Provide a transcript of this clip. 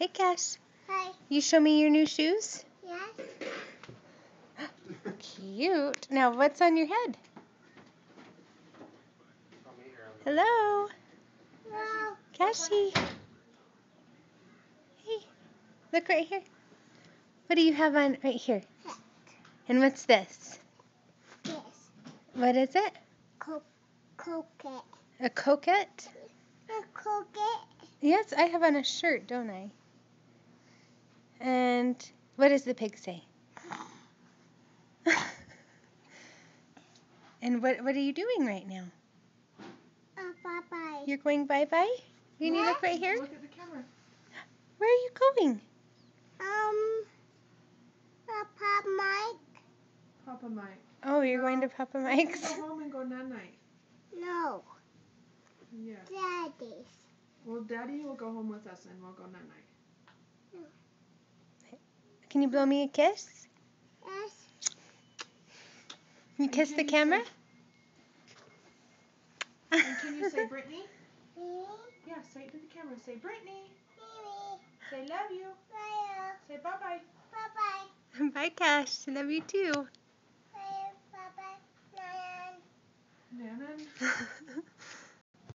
Hey, Cash. Hi. You show me your new shoes? Yes. Cute. Now, what's on your head? Hello. Hello. Cashy. Hey, look right here. What do you have on right here? Hat. And what's this? Yes. What is it? Coquette. A coquette? A coquette. Yes, I have on a shirt, don't I? And what does the pig say? And what are you doing right now? Bye-bye. You're going bye-bye? Can you Yes. look right here? Look at the camera. Where are you going? Papa Mike. Papa Mike. Oh, you're going to Papa Mike's? Go home and go night-night. No. Yes. Daddy's. Well, Daddy will go home with us and we'll go night-night. Can you blow me a kiss? Yes. You And kiss can the you camera? And can you say Brittany? Me. Yeah, say it to the camera. Say Brittany. Me. Say love you. Bye. Say bye-bye. Bye-bye. Bye, Cash. Love you too. Bye. Bye-bye. Bye. Nanan.